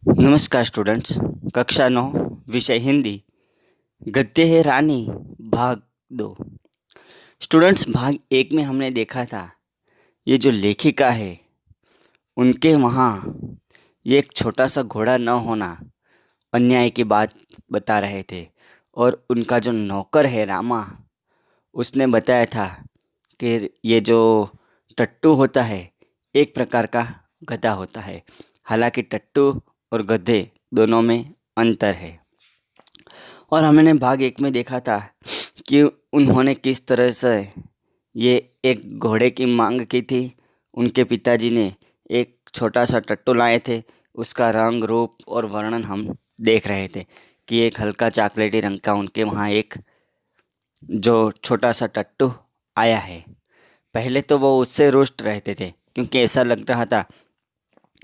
नमस्कार स्टूडेंट्स। कक्षा 9 विषय हिंदी गद्य है रानी भाग 2। स्टूडेंट्स, भाग 1 में हमने देखा था ये जो लेखिका है उनके वहाँ ये एक छोटा सा घोड़ा न होना अन्याय की बात बता रहे थे। और उनका जो नौकर है रामा, उसने बताया था कि ये जो टट्टू होता है एक प्रकार का गधा होता है। हालांकि टट्टू और गधे दोनों में अंतर है। और हमने भाग 1 में देखा था कि उन्होंने किस तरह से ये एक घोड़े की मांग की थी। उनके पिताजी ने एक छोटा सा टट्टू लाए थे। उसका रंग, रूप और वर्णन हम देख रहे थे कि एक हल्का चॉकलेटी रंग का उनके वहाँ एक जो छोटा सा टट्टू आया है। पहले तो वो उससे रुष्ट रहते थे क्योंकि ऐसा लग रहा था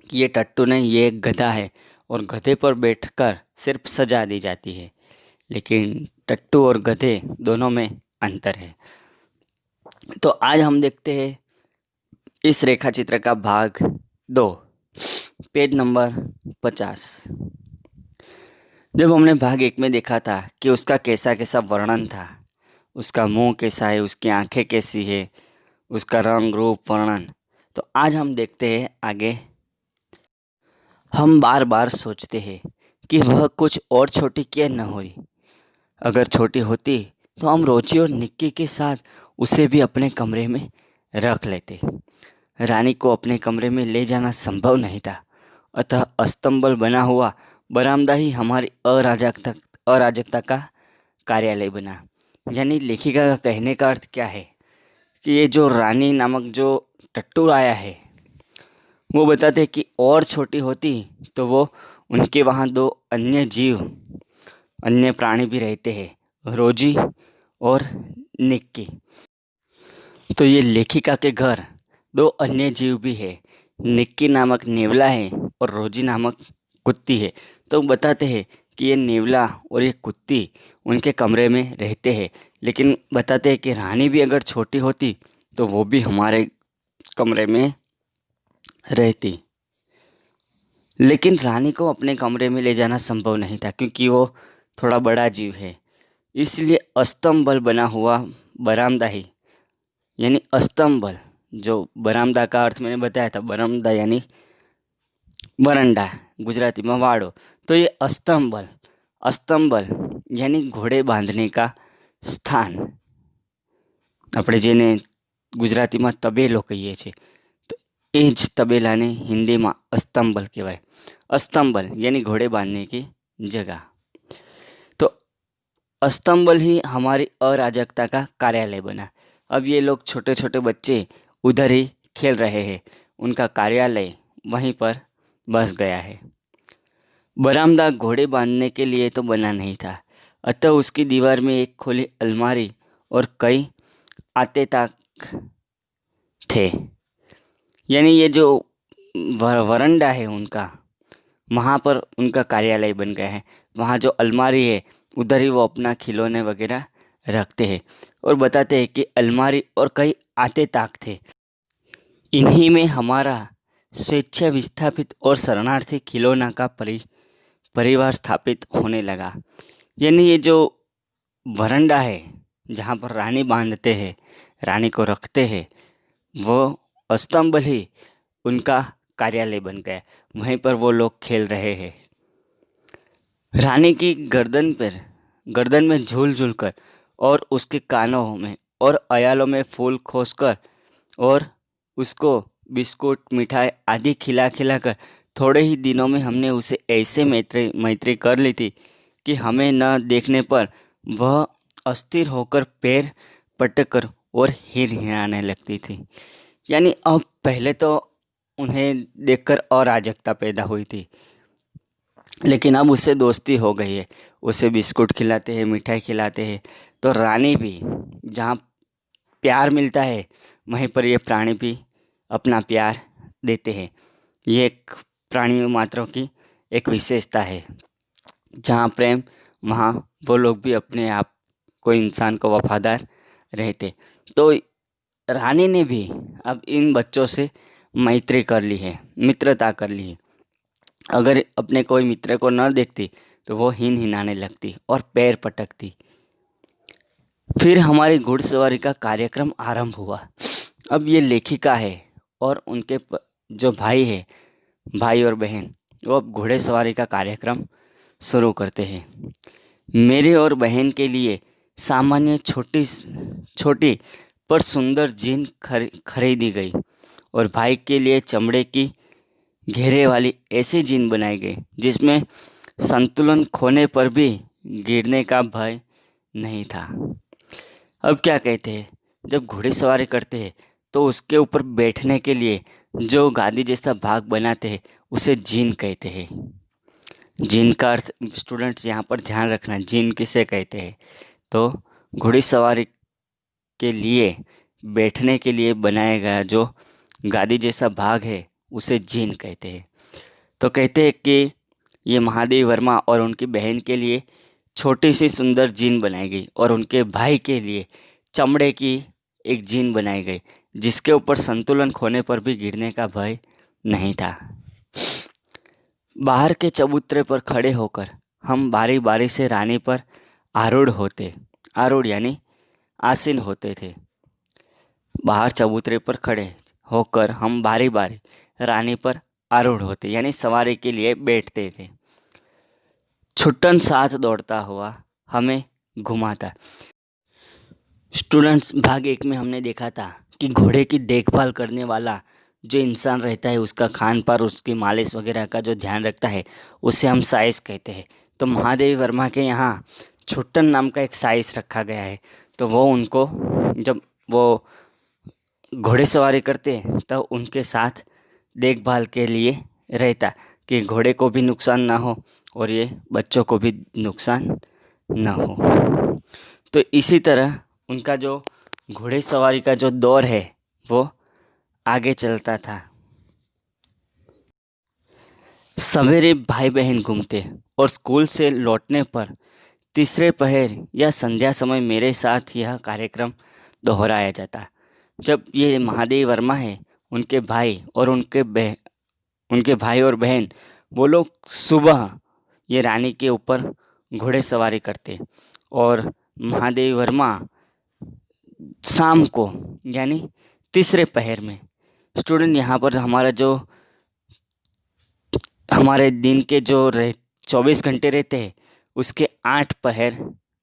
कि ये टट्टू नहीं, ये एक गधा है और गधे पर बैठकर सिर्फ सजा दी जाती है। लेकिन टट्टू और गधे दोनों में अंतर है। तो आज हम देखते हैं इस रेखा चित्र का भाग 2, पेज नंबर 50। जब हमने भाग 1 में देखा था कि उसका कैसा कैसा वर्णन था, उसका मुंह कैसा है, उसकी आंखें कैसी है, उसका रंग, रूप, वर्णन, तो आज हम देखते हैं आगे। हम बार बार सोचते हैं कि वह कुछ और छोटी क्यों न हुई। अगर छोटी होती तो हम रोजी और निक्की के साथ उसे भी अपने कमरे में रख लेते। रानी को अपने कमरे में ले जाना संभव नहीं था, अतः अस्तंबल बना हुआ बरामदा ही हमारी अराजकता का कार्यालय बना। यानी लेखिका का कहने का अर्थ क्या है कि ये जो रानी नामक जो टट्टू आया है वो बताते कि और छोटी होती तो वो उनके वहाँ दो अन्य जीव, अन्य प्राणी भी रहते हैं, रोजी और निक्की। तो ये लेखिका के घर दो अन्य जीव भी है, निक्की नामक नेवला है और रोजी नामक कुत्ती है। तो बताते हैं कि ये नेवला और ये कुत्ती उनके कमरे में रहते हैं। लेकिन बताते हैं कि रानी भी अगर छोटी होती तो वो भी हमारे कमरे में रहती। लेकिन रानी को अपने कमरे में ले जाना संभव नहीं था क्योंकि वो थोड़ा बड़ा जीव है। इसलिए अस्तंबल बना हुआ बरामदा ही, यानी अस्तंबल, जो बरामदा का अर्थ मैंने बताया था, बरामदा यानी वरंडा, गुजराती में वाड़ो। तो ये अस्तंबल, अस्तंबल यानी घोड़े बांधने का स्थान, આપણે જેને ગુજરાતીમાં તબેલો કહીએ છીએ તો એ જ તબેલાને હિન્દીમાં અસ્તંબલ કહેવાય। अस्तंबल यानी घोड़े बांधने की जगह। तो अस्तंबल ही हमारी अराजकता का कार्यालय बना। अब ये लोग छोटे छोटे बच्चे उधर ही खेल रहे हैं, उनका कार्यालय वहीं पर बस गया है। बरामदा घोड़े बांधने के लिए तो बना नहीं था, अतः उसकी दीवार में एक खुली अलमारी और कई आते ताक थे। यानी ये जो वरंडा है उनका, वहाँ पर उनका कार्यालय बन गया है। वहाँ जो अलमारी है उधर ही वो अपना खिलौने वगैरह रखते हैं। और बताते हैं कि अलमारी और कई आते ताक थे, इन्हीं में हमारा स्वेच्छा विस्थापित और शरणार्थी खिलौना का परिवार स्थापित होने लगा। यानी ये जो वरंडा है जहाँ पर रानी बांधते हैं, रानी को रखते हैं, वो अस्तंबल ही उनका कार्यालय बन गया। वहीं पर वो लोग खेल रहे हैं। रानी की गर्दन में झूल झूल कर और उसके कानों में और अयालों में फूल खोस कर और उसको बिस्कुट, मिठाई आदि खिला खिला कर थोड़े ही दिनों में हमने उसे ऐसे मैत्री कर ली थी कि हमें न देखने पर वह अस्थिर होकर पैर पटक कर और हिरहिराने लगती थी। यानी अब पहले तो उन्हें देखकर अराजकता पैदा हुई थी, लेकिन अब उससे दोस्ती हो गई है। उसे बिस्कुट खिलाते हैं, मिठाई खिलाते हैं। तो रानी भी जहाँ प्यार मिलता है वहीं पर ये प्राणी भी अपना प्यार देते हैं। ये एक प्राणी मात्रों की एक विशेषता है, जहाँ प्रेम वहाँ वो लोग भी अपने आप को, इंसान को वफादार रहते। तो रानी ने भी अब इन बच्चों से मैत्री कर ली है, मित्रता कर ली है। अगर अपने कोई मित्र को न देखती तो वो हिनहिनाने लगती और पैर पटकती। फिर हमारी घुड़सवारी का कार्यक्रम आरंभ हुआ। अब ये लेखिका है और उनके जो भाई है, भाई और बहन, वो अब घोड़ेसवारी का कार्यक्रम शुरू करते हैं। मेरे और बहन के लिए सामान्य छोटी छोटी पर सुंदर जीन खरीदी गई और भाई के लिए चमड़े की घेरे वाली ऐसी जीन बनाई गई जिसमें संतुलन खोने पर भी गिरने का भय नहीं था। अब क्या कहते हैं, जब घोड़ेसवारी करते हैं तो उसके ऊपर बैठने के लिए जो गादी जैसा भाग बनाते हैं उसे जीन कहते हैं। जीन का अर्थ स्टूडेंट्स यहाँ पर ध्यान रखना, जीन किसे कहते हैं। तो घोड़ेसवारी के लिए बैठने के लिए बनाया गया जो गादी जैसा भाग है उसे जीन कहते हैं। तो कहते हैं कि ये महादेव वर्मा और उनकी बहन के लिए छोटी सी सुंदर जीन बनाई गई और उनके भाई के लिए चमड़े की एक जीन बनाई गई जिसके ऊपर संतुलन खोने पर भी गिरने का भय नहीं था। बाहर के चबूतरे पर खड़े होकर हम बारी बारी से रानी पर आरूढ़ यानी आसीन होते थे। बाहर चबूतरे पर खड़े होकर हम बारी बारी रानी पर आरूढ़ होते यानी सवारी के लिए बैठते थे। छुट्टन साथ दौड़ता हुआ हमें घुमाता। स्टूडेंट्स, भाग 1 में हमने देखा था कि घोड़े की देखभाल करने वाला जो इंसान रहता है उसका खान पान, उसकी मालिश वगैरह का जो ध्यान रखता है उसे हम साइस कहते हैं। तो महादेवी वर्मा के यहाँ छुट्टन नाम का एक साइस रखा गया है। तो वो उनको जब वो घोड़ेसवारी करते तब उनके साथ देखभाल के लिए रहता कि घोड़े को भी नुकसान ना हो और ये बच्चों को भी नुकसान ना हो। तो इसी तरह उनका जो घोड़ेसवारी का जो दौर है वो आगे चलता था। सवेरे भाई बहन घूमते और स्कूल से लौटने पर तीसरे पहर या संध्या समय मेरे साथ यह कार्यक्रम दोहराया जाता। जब ये महादेव वर्मा है, उनके भाई और उनके भाई और बहन वो लोग सुबह ये रानी के ऊपर घोड़ेसवारी करते और महादेव वर्मा शाम को यानी तीसरे पहर में। स्टूडेंट, यहाँ पर हमारे दिन के जो 24 घंटे रहते हैं उसके 8 पहर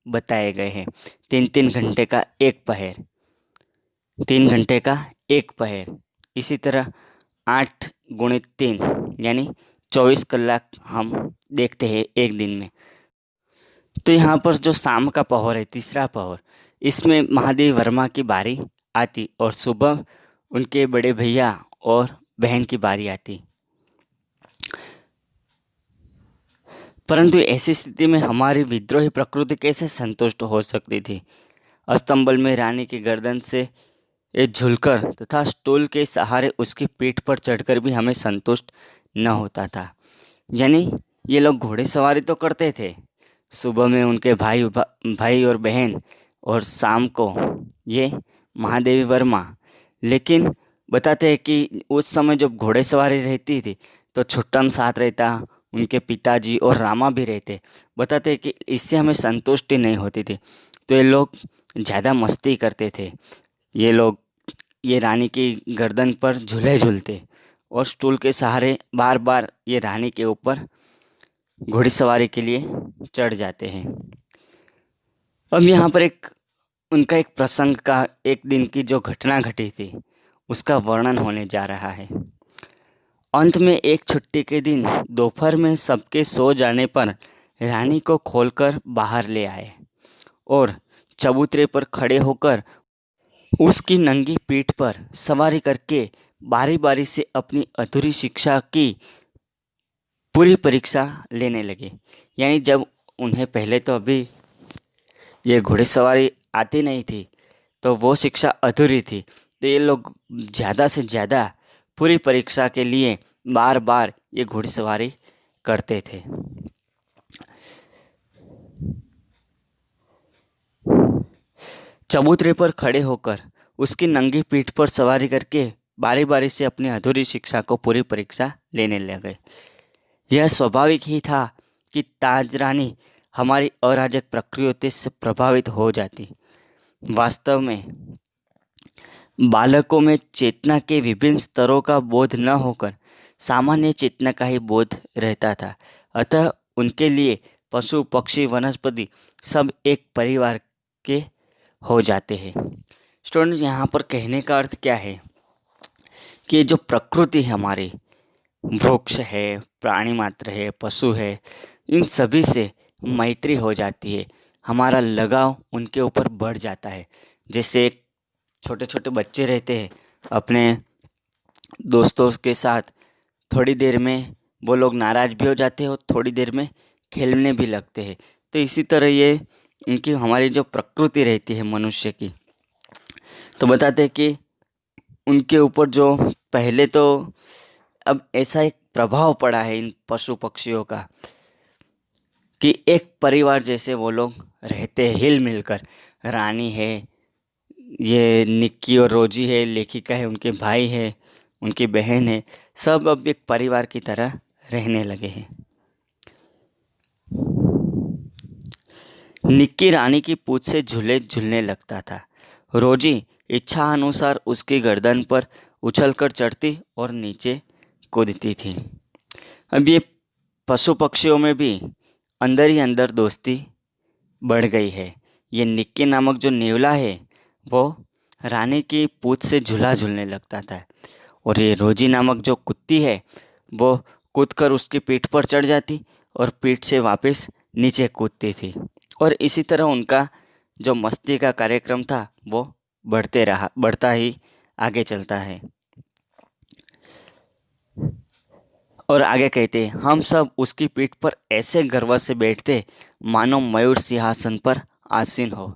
बताए गए हैं। 3-3 घंटे का एक पहर, 3 घंटे का एक पहर, इसी तरह 8 गुणित 3 यानी 24 कलाक हम देखते हैं एक दिन में। तो यहाँ पर जो शाम का पहर है, तीसरा पहर, इसमें महादेव वर्मा की बारी आती और सुबह उनके बड़े भैया और बहन की बारी आती। परंतु ऐसी स्थिति में हमारी विद्रोही प्रकृति कैसे संतुष्ट हो सकती थी। अस्तंबल में रानी की गर्दन से झूलकर तथा स्टूल के सहारे उसकी पीठ पर चढ़कर भी हमें संतुष्ट न होता था। यानी ये लोग घोड़ेसवारी तो करते थे, सुबह में उनके भाई और बहन और शाम को ये महादेवी वर्मा। लेकिन बताते हैं कि उस समय जब घोड़ेसवारी रहती थी तो छुट्टन साथ रहता, उनके पिताजी और रामा भी रहते। बताते हैं कि इससे हमें संतुष्टि नहीं होती थी, तो ये लोग ज़्यादा मस्ती करते थे। ये लोग ये रानी की गर्दन पर झूले झूलते और स्टूल के सहारे बार बार ये रानी के ऊपर घोड़ेसवारी के लिए चढ़ जाते हैं। अब यहाँ पर उनका एक प्रसंग का, एक दिन की जो घटना घटी थी उसका वर्णन होने जा रहा है। अंत में एक छुट्टी के दिन दोपहर में सबके सो जाने पर रानी को खोलकर बाहर ले आए और चबूतरे पर खड़े होकर उसकी नंगी पीठ पर सवारी करके बारी बारी से अपनी अधूरी शिक्षा की पूरी परीक्षा लेने लगे। यानी जब उन्हें पहले तो अभी ये घोड़ेसवारी आती नहीं थी तो वो शिक्षा अधूरी थी, तो ये लोग ज़्यादा से ज़्यादा पूरी परीक्षा के लिए बार बार ये घोड़सवारी करते थे। चबूतरे पर खड़े होकर उसकी नंगी पीठ पर सवारी करके बारी बारी से अपनी अधूरी शिक्षा को पूरी परीक्षा लेने लगे। यह स्वाभाविक ही था कि ताज रानी हमारी अराजक प्रकृति से प्रभावित हो जाती। वास्तव में बालकों में चेतना के विभिन्न स्तरों का बोध न होकर सामान्य चेतना का ही बोध रहता था। अतः उनके लिए पशु पक्षी वनस्पति सब एक परिवार के हो जाते हैं। स्टूडेंट्स, यहाँ पर कहने का अर्थ क्या है कि जो प्रकृति है हमारी, वृक्ष है, प्राणी मात्र है, पशु है, इन सभी से मैत्री हो जाती है। हमारा लगाव उनके ऊपर बढ़ जाता है। जैसे छोटे छोटे बच्चे रहते हैं, अपने दोस्तों के साथ थोड़ी देर में वो लोग नाराज़ भी हो जाते हैं और थोड़ी देर में खेलने भी लगते हैं। तो इसी तरह ये उनकी हमारी जो प्रकृति रहती है मनुष्य की, तो बताते हैं कि उनके ऊपर जो पहले तो अब ऐसा एक प्रभाव पड़ा है इन पशु पक्षियों का कि एक परिवार जैसे वो लोग रहते हैं हिल मिलकर। रानी है, ये निक्की और रोजी है, लेखिका है, उनके भाई है, उनकी बहन है, सब अब एक परिवार की तरह रहने लगे हैं। निक्की रानी की पूंछ से झूले झूलने लगता था। रोजी इच्छा अनुसार उसकी गर्दन पर उछलकर चढ़ती और नीचे कूदती थी। अब ये पशु पक्षियों में भी अंदर ही अंदर दोस्ती बढ़ गई है। ये निक्की नामक जो नेवला है वो रानी की पूंछ से झूला झूलने लगता था, और ये रोजी नामक जो कुत्ती है वो कूदकर उसकी पीठ पर चढ़ जाती और पीठ से वापस नीचे कूदती थी। और इसी तरह उनका जो मस्ती का कार्यक्रम था वो बढ़ता ही आगे चलता है। और आगे कहते हैं, हम सब उसकी पीठ पर ऐसे गर्व से बैठते मानो मयूर सिंहासन पर आसीन हो।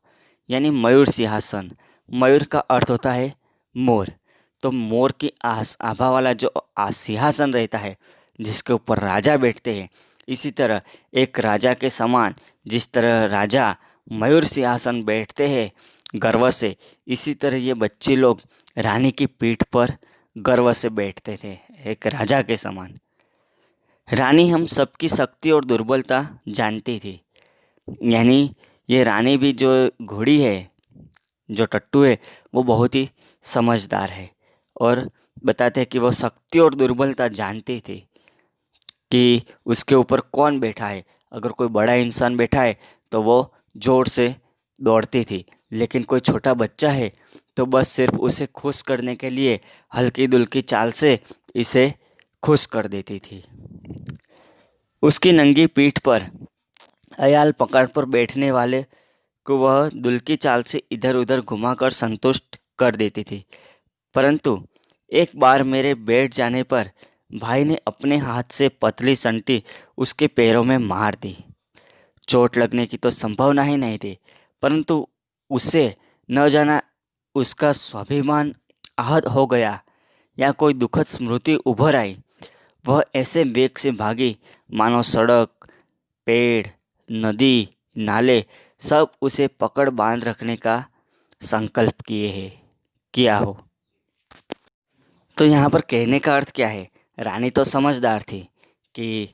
यानी मयूर सिंहासन, मयूर का अर्थ होता है मोर। तो मोर की आभा वाला जो सिंहासन रहता है जिसके ऊपर राजा बैठते हैं, इसी तरह एक राजा के समान जिस तरह राजा मयूर सिंहासन बैठते हैं गर्व से, इसी तरह ये बच्चे लोग रानी की पीठ पर गर्व से बैठते थे एक राजा के समान। रानी हम सबकी शक्ति और दुर्बलता जानती थी। यानी ये रानी भी जो घोड़ी है, जो टट्टू है, वो बहुत ही समझदार है और बताते हैं कि वो शक्ति और दुर्बलता जानती थी कि उसके ऊपर कौन बैठा है। अगर कोई बड़ा इंसान बैठा है तो वो ज़ोर से दौड़ती थी, लेकिन कोई छोटा बच्चा है तो बस सिर्फ उसे खुश करने के लिए हल्की दुल्की चाल से इसे खुश कर देती थी। उसकी नंगी पीठ पर अयाल पकड़ पर बैठने वाले को वह दुल्की चाल से इधर उधर घुमाकर संतुष्ट कर देती थी। परंतु एक बार मेरे बैठ जाने पर भाई ने अपने हाथ से पतली संटी उसके पैरों में मार दी। चोट लगने की तो संभावना ही नहीं थी, परंतु उसे न जाना उसका स्वाभिमान आहत हो गया या कोई दुखद स्मृति उभर आई। वह ऐसे वेग से भागी मानो सड़क, पेड़, नदी, नाले सब उसे पकड़ बांध रखने का संकल्प किया हो। तो यहाँ पर कहने का अर्थ क्या है? रानी तो समझदार थी कि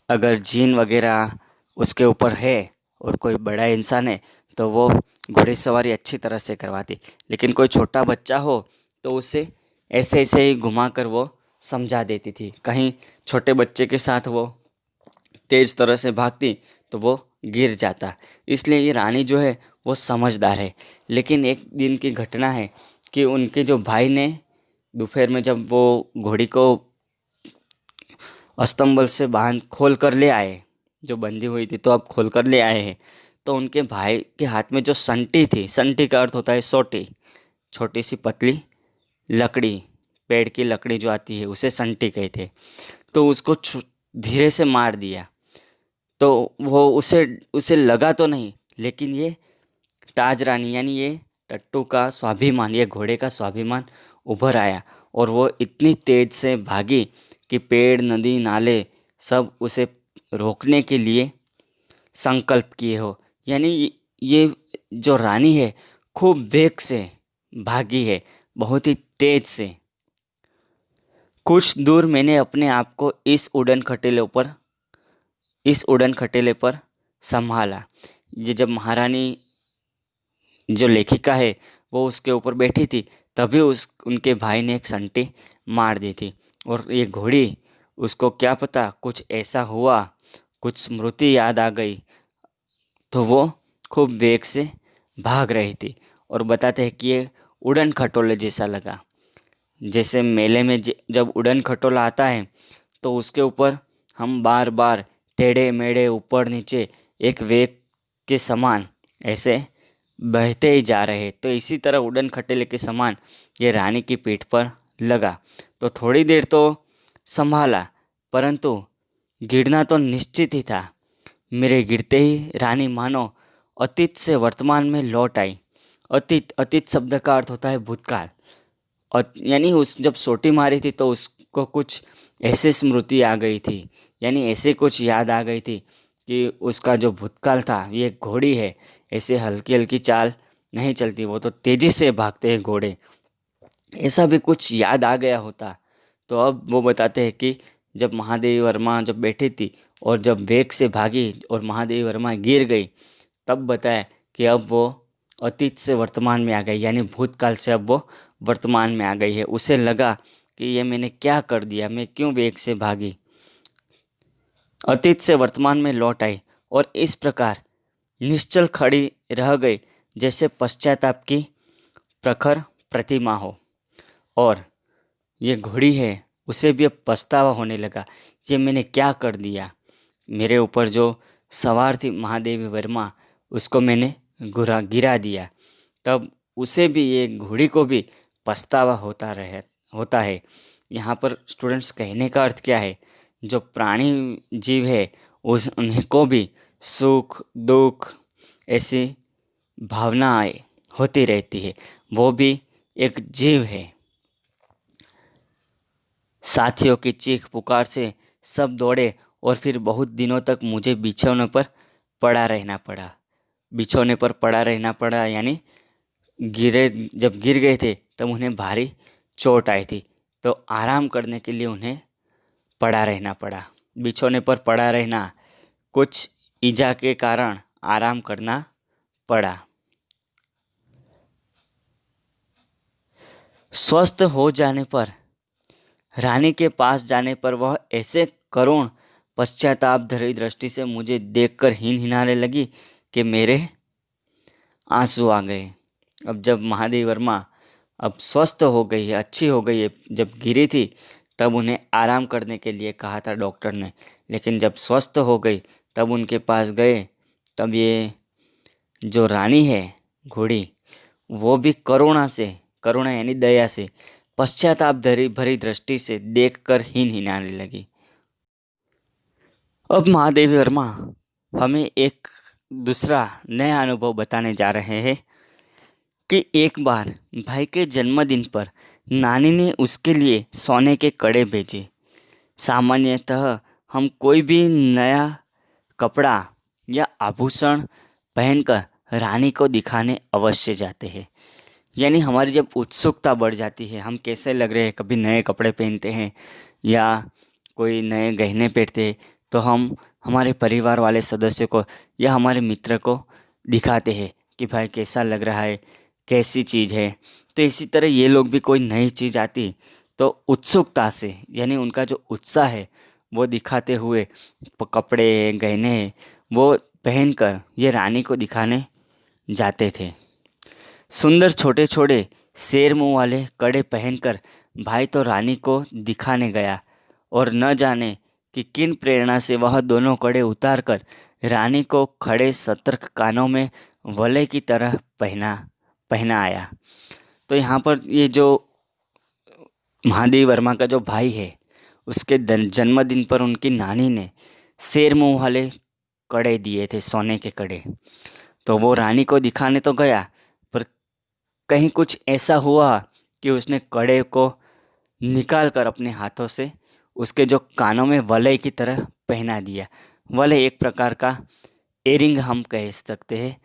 अगर जीन वगैरह उसके ऊपर है और कोई बड़ा इंसान है तो वो घोड़ेसवारी अच्छी तरह से करवाती, लेकिन कोई छोटा बच्चा हो तो उसे ऐसे ऐसे ही घुमा कर वो समझा देती थी। कहीं छोटे बच्चे के साथ वो तेज़ तरह से भागती तो वो गिर जाता। इसलिए ये रानी जो है वो समझदार है। लेकिन एक दिन की घटना है कि उनके जो भाई ने दोपहर में जब वो घोड़ी को अस्तंबल से खोल कर ले आए, जो बंधी हुई थी तो अब खोल कर ले आए हैं, तो उनके भाई के हाथ में जो संटी थी, संटी का अर्थ होता है सोटी, छोटी सी पतली लकड़ी, पेड़ की लकड़ी जो आती है उसे संटी कहते हैं। तो उसको धीरे से मार दिया तो वो उसे लगा तो नहीं, लेकिन ये ताज रानी यानी ये टट्टू का स्वाभिमान, ये घोड़े का स्वाभिमान उभर आया और वो इतनी तेज से भागी कि पेड़, नदी, नाले सब उसे रोकने के लिए संकल्प किए हो। यानी ये जो रानी है खूब वेग से भागी है, बहुत ही तेज से। कुछ दूर मैंने अपने आप को इस उड़न खटेले ऊपर इस उड़न खटेले पर संभाला। ये जब महारानी जो लेखिका है वो उसके ऊपर बैठी थी, तभी उस उनके भाई ने एक संटी मार दी थी। और ये घोड़ी, उसको क्या पता कुछ ऐसा हुआ, कुछ स्मृति याद आ गई, तो वो खूब वेग से भाग रही थी। और बताते हैं कि ये उड़न खटोले जैसा लगा। जैसे मेले में जब उड़न खटोला आता है तो उसके ऊपर हम बार बार टेढ़े मेढ़े ऊपर नीचे एक वेग के समान ऐसे बहते ही जा रहे। तो इसी तरह उड़न खटेले के समान ये रानी की पीठ पर लगा। तो थोड़ी देर तो संभाला, परंतु गिरना तो निश्चित ही था। मेरे गिरते ही रानी मानो अतीत से वर्तमान में लौट आई। अतीत, अतीत शब्द का अर्थ होता है भूतकाल। और यानी उस जब सोटी मारी थी तो उसको कुछ ऐसे स्मृति आ गई थी, यानी ऐसे कुछ याद आ गई थी कि उसका जो भूतकाल था, ये घोड़ी है, ऐसे हल्की हल्की चाल नहीं चलती, वो तो तेजी से भागते हैं घोड़े, ऐसा भी कुछ याद आ गया होता। तो अब वो बताते हैं कि जब महादेवी वर्मा जब बैठी थी और जब वेग से भागी और महादेवी वर्मा गिर गई, तब बताया कि अब वो अतीत से वर्तमान में आ गई, यानी भूतकाल से अब वो वर्तमान में आ गई है। उसे लगा कि ये मैंने क्या कर दिया, मैं क्यों वेग से भागी। अतीत से वर्तमान में लौट आई और इस प्रकार निश्चल खड़ी रह गई, जैसे पश्चाताप की प्रखर प्रतिमा हो। और ये घोड़ी है, उसे भी अब पछतावा होने लगा, ये मैंने क्या कर दिया। मेरे ऊपर जो सवार थी महादेवी वर्मा, उसको मैंने गिरा दिया। तब उसे भी, ये घोड़ी को भी पछतावा होता है। यहाँ पर स्टूडेंट्स कहने का अर्थ क्या है, जो प्राणी जीव है उस उन्हें को भी सुख दुख ऐसी भावनाएं होती रहती है, वो भी एक जीव है। साथियों की चीख पुकार से सब दौड़े और फिर बहुत दिनों तक मुझे बिछौने पर पड़ा रहना पड़ा। बिछौने पर पड़ा रहना पड़ा यानी जब गिर गए थे तब उन्हें भारी चोट आई थी, तो आराम करने के लिए उन्हें पड़ा रहना पड़ा। बिछौने पर पड़ा रहना, कुछ ईजा के कारण आराम करना पड़ा। स्वस्थ हो जाने पर, रानी के पास जाने पर वह ऐसे करुण पश्चाताप भरी दृष्टि से मुझे देखकर हिनहिनाने लगी कि मेरे आंसू आ गए। अब जब महादेवी वर्मा अब स्वस्थ हो गई है, अच्छी हो गई है, जब गिरी थी तब उन्हें आराम करने के लिए कहा था डॉक्टर ने, लेकिन जब स्वस्थ हो गई तब उनके पास गए, तब ये जो रानी है घोड़ी, वो भी करुणा यानी दया से, पश्चाताप भरी दृष्टि से देखकर हिनहिनाने लगी। अब महादेवी वर्मा हमें एक दूसरा नया अनुभव बताने जा रहे हैं कि एक बार भाई के जन्मदिन पर नानी ने उसके लिए सोने के कड़े भेजे। सामान्यतः हम कोई भी नया कपड़ा या आभूषण पहनकर रानी को दिखाने अवश्य जाते हैं। यानी हमारी जब उत्सुकता बढ़ जाती है, हम कैसे लग रहे हैं, कभी नए कपड़े पहनते हैं या कोई नए गहने पहनते हैं, तो हम हमारे परिवार वाले सदस्य को या हमारे मित्र को दिखाते हैं कि भाई कैसा लग रहा है, कैसी चीज़ है। तो इसी तरह ये लोग भी कोई नई चीज़ आती तो उत्सुकता से, यानी उनका जो उत्साह है वो दिखाते हुए कपड़े गहने वो पहनकर ये रानी को दिखाने जाते थे। सुंदर छोटे छोटे शेर मुंह वाले कड़े पहनकर भाई तो रानी को दिखाने गया, और न जाने कि किन प्रेरणा से वह दोनों कड़े उतार कर रानी को खड़े सतर्क कानों में वलय की तरह पहना आया। तो यहाँ पर ये जो महादेवी वर्मा का जो भाई है, उसके जन्मदिन पर उनकी नानी ने शेर मुंह वाले कड़े दिए थे, सोने के कड़े। तो वो रानी को दिखाने तो गया, पर कहीं कुछ ऐसा हुआ कि उसने कड़े को निकाल कर अपने हाथों से उसके जो कानों में वलय की तरह पहना दिया। वलय एक प्रकार का एयरिंग हम कह सकते हैं,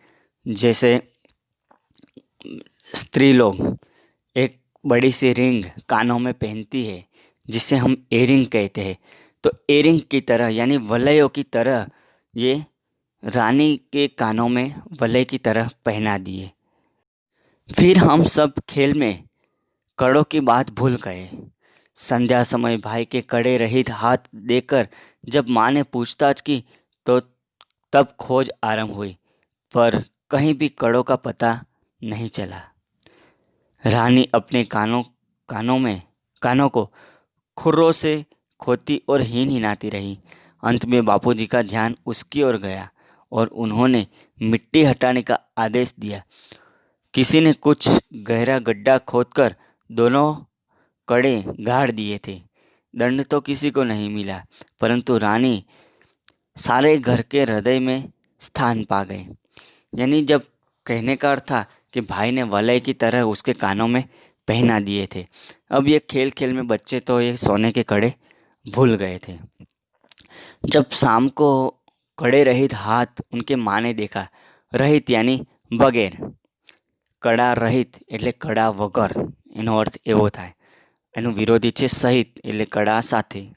जैसे स्त्री लोग एक बड़ी सी रिंग कानों में पहनती है, जिसे हम एयरिंग कहते हैं। तो एयरिंग की तरह यानी वलयों की तरह ये रानी के कानों में वलय की तरह पहना दिए। फिर हम सब खेल में कड़ों की बात भूल गए। संध्या समय भाई के कड़े रहित हाथ देकर जब माँ ने पूछताछ की तो तब खोज आरंभ हुई, पर कहीं भी कड़ों का पता नहीं चला। रानी अपने कानों को खुरों से खोती और हीन हिनाती रही। अंत में बापूजी का ध्यान उसकी ओर गया और उन्होंने मिट्टी हटाने का आदेश दिया। किसी ने कुछ गहरा गड्ढा खोदकर दोनों कड़े गाड़ दिए थे। दंड तो किसी को नहीं मिला, परंतु रानी सारे घर के हृदय में स्थान पा गए। यानी जब कहने का अर्थ था कि भाई ने वलय की तरह उसके कानों में पहना दिए थे। अब ये खेल खेल में बच्चे तो ये सोने के कड़े भूल गए थे। जब शाम को कड़े रहित हाथ उनके माँ ने देखा, रहित यानी बगैर, કડા રહિત એટલે કડા વગર, એનો અર્થ એવો થાય। એનું વિરોધી છે સહિત એટલે કડા સાથે।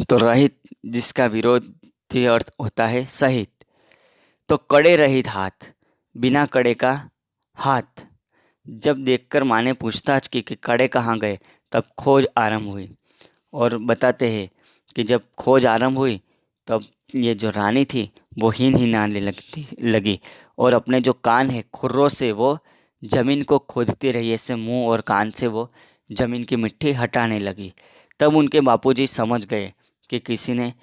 तो रहित जिसका विरोधी अर्थ होता है सहित। तो कड़े रहित हाथ, बिना कड़े का हाथ। जब देखकर माँ ने पूछताछ की कि कड़े कहाँ गए, तब खोज आरंभ हुई। और बताते हैं कि जब खोज आरंभ हुई तब ये जो रानी थी वो हीन हिनाने लगी और अपने जो कान है खुरों से वो जमीन को खोदती रही। ऐसे मुंह और कान से वो जमीन की मिट्टी हटाने लगी। तब उनके बापूजी समझ गए कि किसी ने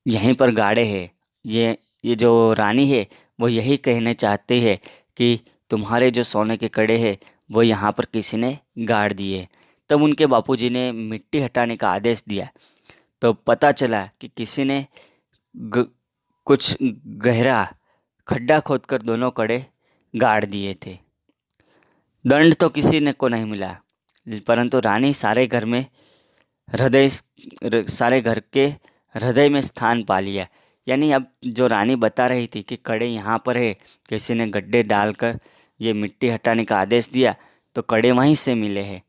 यहीं पर गाड़े हैं। ये जो रानी है वो यही कहने चाहती है कि तुम्हारे जो सोने के कड़े हैं वो यहाँ पर किसी ने गाड़ दिए। तब उनके बापूजी ने मिट्टी हटाने का आदेश दिया। तो पता चला कि किसी ने कुछ गहरा खड्डा खोदकर दोनों कड़े गाड़ दिए थे। दंड तो किसी ने को नहीं मिला, परंतु रानी सारे घर के हृदय में स्थान पा लिया। यानी अब जो रानी बता रही थी कि कड़े यहाँ पर है, किसी ने गड्ढे डालकर ये मिट्टी हटाने का आदेश दिया तो कड़े वहीं से मिले हैं।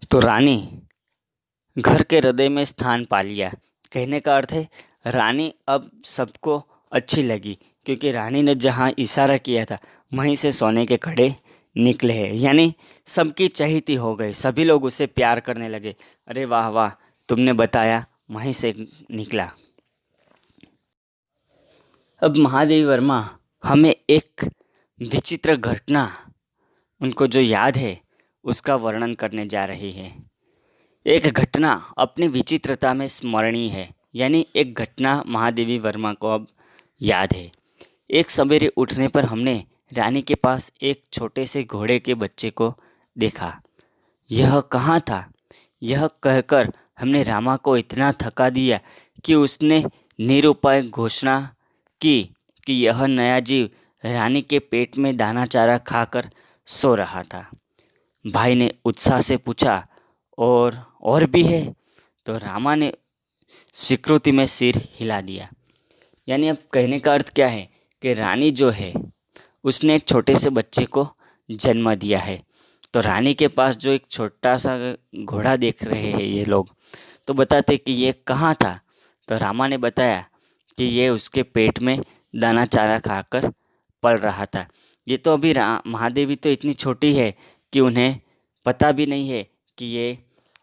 तो रानी घर के हृदय में स्थान पा लिया। कहने का अर्थ है रानी अब सबको अच्छी लगी, क्योंकि रानी ने जहाँ इशारा किया था वहीं से सोने के कड़े निकले हैं। यानी सबकी चहेती हो गई, सभी लोग उसे प्यार करने लगे। अरे वाह वाह, तुमने बताया, वहीं से निकला। अब महादेवी वर्मा हमें एक विचित्र घटना, उनको जो याद है उसका वर्णन करने जा रही है। एक घटना अपनी विचित्रता में स्मरणीय है। यानी एक घटना महादेवी वर्मा को अब याद है। एक सवेरे उठने पर हमने रानी के पास एक छोटे से घोड़े के बच्चे को देखा। यह कहाँ था, यह कहकर हमने रामा को इतना थका दिया कि उसने निरुपाय घोषणा की कि यह नया जीव रानी के पेट में दाना चारा खाकर सो रहा था। भाई ने उत्साह से पूछा, और भी है? तो रामा ने स्वीकृति में सिर हिला दिया। यानी अब कहने का अर्थ क्या है कि रानी जो है उसने एक छोटे से बच्चे को जन्म दिया है। तो रानी के पास जो एक छोटा सा घोड़ा देख रहे हैं ये लोग, तो बताते कि ये कहाँ था। तो रामा ने बताया कि ये उसके पेट में दाना चारा खाकर पल रहा था। ये तो अभी महादेवी तो इतनी छोटी है कि उन्हें पता भी नहीं है कि ये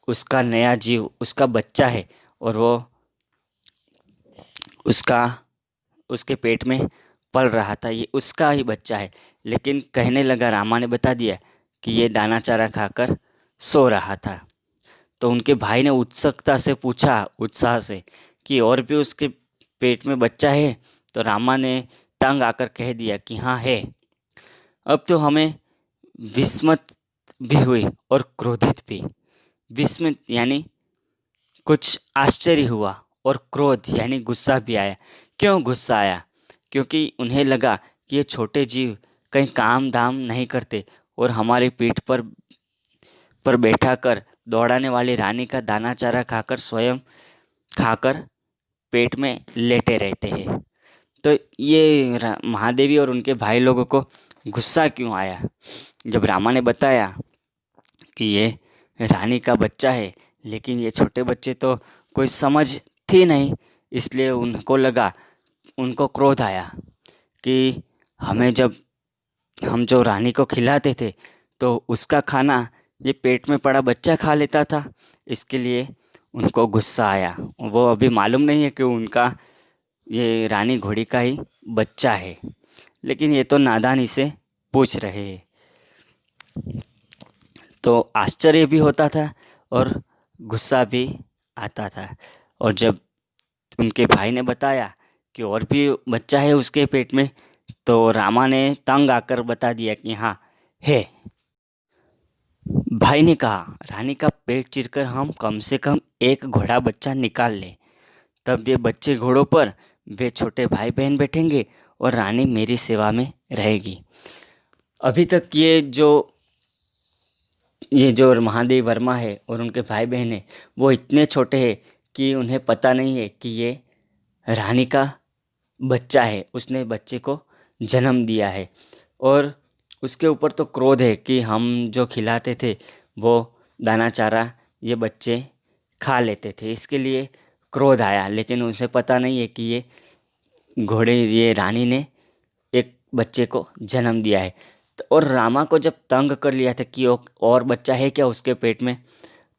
उसका नया जीव, उसका बच्चा है और वो उसके पेट में पल रहा था, ये उसका ही बच्चा है। लेकिन कहने लगा, रामा ने बता दिया कि ये दाना चारा खाकर सो रहा था। तो उनके भाई ने उत्सुकता से पूछा, उत्साह से, कि और भी उसके पेट में बच्चा है? तो रामा ने तंग आकर कह दिया कि हाँ है। अब तो हमें विस्मत भी हुई और क्रोधित भी। विस्मित यानी कुछ आश्चर्य हुआ और क्रोध यानी गुस्सा भी आया। क्यों गुस्सा आया? क्योंकि उन्हें लगा कि ये छोटे जीव कहीं काम धाम नहीं करते और हमारी पीठ पर बैठा कर दौड़ाने वाली रानी का दाना चारा खाकर स्वयं खाकर पेट में लेटे रहते हैं। तो ये महादेवी और उनके भाई लोगों को गुस्सा क्यों आया? जब रामा ने बताया कि ये रानी का बच्चा है, लेकिन ये छोटे बच्चे तो कोई समझ थी नहीं, इसलिए उनको क्रोध आया कि हमें जब हम जो रानी को खिलाते थे तो उसका खाना ये पेट में पड़ा बच्चा खा लेता था। इसके लिए उनको गुस्सा आया। वो अभी मालूम नहीं है कि उनका ये रानी घोड़ी का ही बच्चा है, लेकिन ये तो नादानी से पूछ रहे हैं। तो आश्चर्य भी होता था और गुस्सा भी आता था। और जब उनके भाई ने बताया कि और भी बच्चा है उसके पेट में, तो रामा ने तंग आकर बता दिया कि हाँ है। भाई ने कहा रानी का पेट चीरकर हम कम से कम एक घोड़ा बच्चा निकाल लें, तब ये बच्चे घोड़ों पर वे छोटे भाई बहन बैठेंगे और रानी मेरी सेवा में रहेगी। अभी तक ये जो महादेव वर्मा है और उनके भाई बहन है वो इतने छोटे हैं कि उन्हें पता नहीं है कि ये रानी का बच्चा है, उसने बच्चे को जन्म दिया है। और उसके ऊपर तो क्रोध है कि हम जो खिलाते थे वो दाना चारा ये बच्चे खा लेते थे, इसके लिए क्रोध आया। लेकिन उसे पता नहीं है कि ये रानी ने एक बच्चे को जन्म दिया है। और रामा को जब तंग कर लिया था कि और बच्चा है क्या उसके पेट में,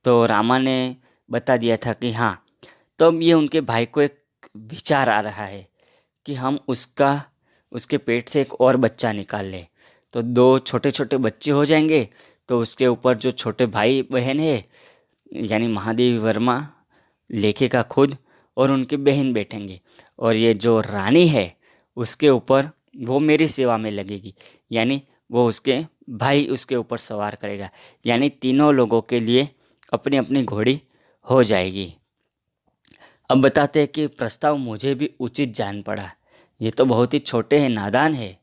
तो रामा ने बता दिया था कि हाँ। तब ये उनके भाई को एक विचार आ रहा है कि हम उसके पेट से एक और बच्चा निकाल लें, तो दो छोटे छोटे बच्चे हो जाएंगे। तो उसके ऊपर जो छोटे भाई बहन है यानी महादेवी वर्मा, लेखिका खुद और उनकी बहन बैठेंगे। और ये जो रानी है उसके ऊपर वो मेरी सेवा में लगेगी, यानी वो उसके भाई उसके ऊपर सवार करेगा, यानी तीनों लोगों के लिए अपनी अपनी घोड़ी हो जाएगी। अब बताते हैं कि प्रस्ताव मुझे भी उचित जान पड़ा। ये तो बहुत ही छोटे हैं, नादान है।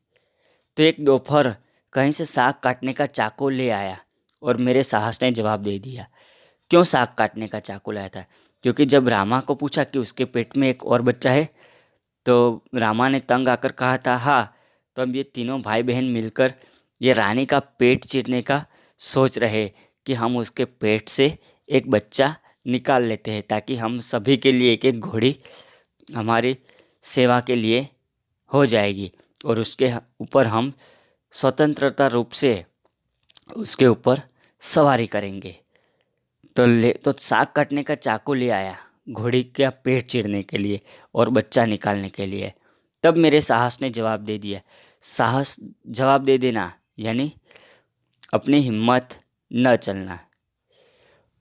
तो एक दोपहर कहीं से साग काटने का चाकू ले आया और मेरे साहस ने जवाब दे दिया। क्यों साग काटने का चाकू लाया था? क्योंकि जब रामा को पूछा कि उसके पेट में एक और बच्चा है, तो रामा ने तंग आकर कहा था हाँ। तो अब ये तीनों भाई बहन मिलकर ये रानी का पेट चीरने का सोच रहे कि हम उसके पेट से एक बच्चा निकाल लेते हैं, ताकि हम सभी के लिए एक एक घोड़ी हमारी सेवा के लिए हो जाएगी और उसके ऊपर हम स्वतंत्रता रूप से उसके ऊपर सवारी करेंगे। तो साग काटने का चाकू ले आया घोड़ी का पेट चीरने के लिए और बच्चा निकालने के लिए। तब मेरे साहस ने जवाब दे दिया। साहस जवाब दे देना यानी अपनी हिम्मत न चलना।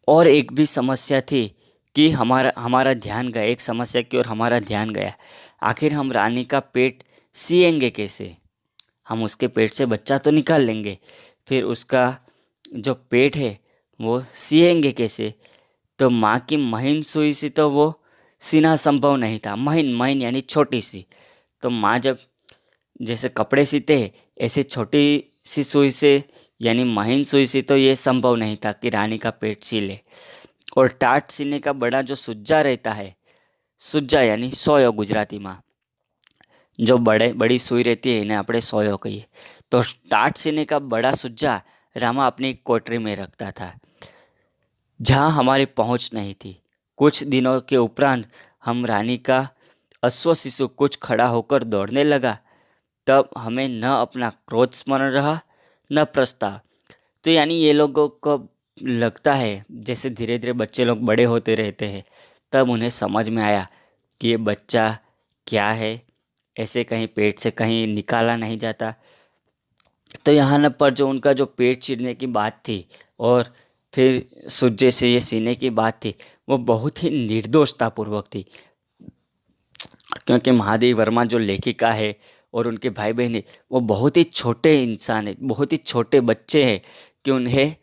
और एक भी समस्या थी कि हमारा ध्यान गया, एक समस्या की ओर हमारा ध्यान गया। आखिर हम रानी का पेट सिएंगे कैसे? हम उसके पेट से बच्चा तो निकाल लेंगे, फिर उसका जो पेट है वो सिएंगे कैसे? तो माँ की महीन सुई से तो वो सीना संभव नहीं था। महीन महीन यानी छोटी सी। तो माँ जब जैसे कपड़े सीते हैं ऐसे छोटी सी सुई से यानी महीन सुई से तो ये संभव नहीं था कि रानी का पेट सी ले। और टाट सीने का बड़ा जो सुज्जा रहता है, सुज्जा यानी सोयो गुजराती में, जो बड़ी सुई रहती है इन्हें આપણે સોયો કહીએ। तो टाट सीने का बड़ा सुज्जा रामा अपनी कोठरी में रखता था, जहाँ हमारी पहुँच नहीं थी। कुछ दिनों के उपरांत हम रानी का अश्व शिशु कुछ खड़ा होकर दौड़ने लगा, तब हमें न अपना क्रोध स्मरण रहा न प्रस्ताव। तो यानी ये लोगों को लगता है जैसे धीरे धीरे बच्चे लोग बड़े होते रहते हैं, तब उन्हें समझ में आया कि ये बच्चा क्या है, ऐसे कहीं पेट से कहीं निकाला नहीं जाता। तो यहाँ न पर जो उनका जो पेट चीरने की बात थी और फिर सुज्जे से ये सीने की बात थी, वो बहुत ही निर्दोषतापूर्वक थी। क्योंकि महादेवी वर्मा जो लेखिका है और उनके भाई बहन है वो बहुत ही छोटे इंसान है, बहुत ही छोटे बच्चे हैं कि उन्हें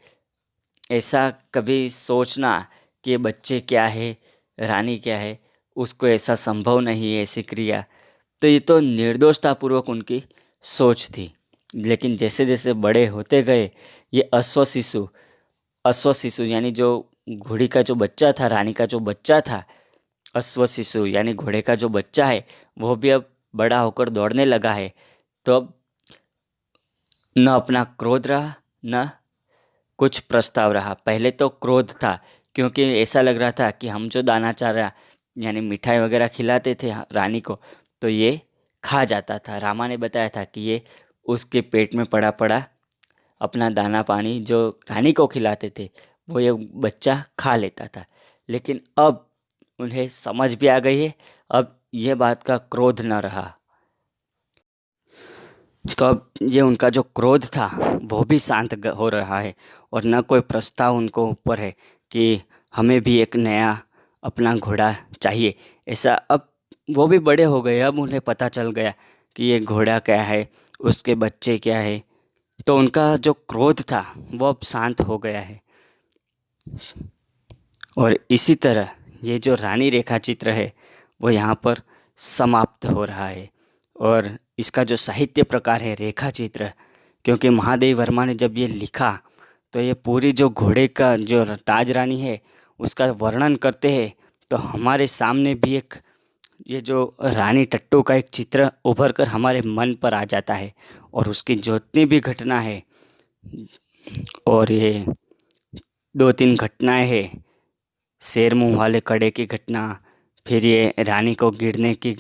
ऐसा कभी सोचना कि ये बच्चे क्या है, रानी क्या है, उसको ऐसा संभव नहीं है ऐसी क्रिया। तो ये तो निर्दोषतापूर्वक उनकी सोच थी। लेकिन जैसे जैसे बड़े होते गए ये अश्व शिशु यानी जो घोड़ी का जो बच्चा था, रानी का जो बच्चा था, अश्व शिशु यानी घोड़े का जो बच्चा है वो भी अब बड़ा होकर दौड़ने लगा है। तो अब न अपना क्रोध रहा न कुछ प्रस्ताव रहा। पहले तो क्रोध था क्योंकि ऐसा लग रहा था कि हम जो दाना चारा यानी मिठाई वगैरह खिलाते थे रानी को, तो ये खा जाता था। रामा ने बताया था कि ये उसके पेट में पड़ा पड़ा अपना दाना पानी जो रानी को खिलाते थे वो ये बच्चा खा लेता था। लेकिन अब उन्हें समझ भी आ गई है, अब ये बात का क्रोध न रहा। तो अब ये उनका जो क्रोध था वो भी शांत हो रहा है, और न कोई प्रस्ताव उनको ऊपर है कि हमें भी एक नया अपना घोड़ा चाहिए। ऐसा अब वो भी बड़े हो गए, अब उन्हें पता चल गया कि ये घोड़ा क्या है, उसके बच्चे क्या है। तो उनका जो क्रोध था वो अब शांत हो गया है। और इसी तरह ये जो रानी रेखा चित्र है वो यहाँ पर समाप्त हो रहा है। और इसका जो साहित्य प्रकार है रेखा चित्र, क्योंकि महादेवी वर्मा ने जब ये लिखा तो ये पूरी जो घोड़े का जो ताज रानी है उसका वर्णन करते हैं, तो हमारे सामने भी एक ये जो रानी टट्टू का एक चित्र उभर कर हमारे मन पर आ जाता है। और उसकी जितनी भी घटना है, और ये दो तीन घटनाएं हैं, शेर मुंह वाले कड़े की घटना, फिर ये रानी को गिरने की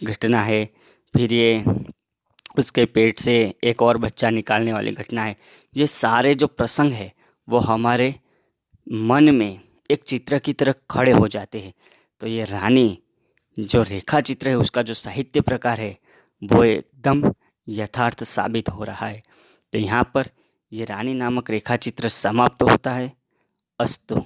घटना है, फिर ये उसके पेट से एक और बच्चा निकालने वाली घटना है। ये सारे जो प्रसंग है वो हमारे मन में एक चित्र की तरह खड़े हो जाते हैं। तो ये रानी जो रेखा चित्र है उसका जो साहित्य प्रकार है वो एकदम यथार्थ साबित हो रहा है। तो यहाँ पर ये रानी नामक रेखा चित्र समाप्त होता है। अस्तु।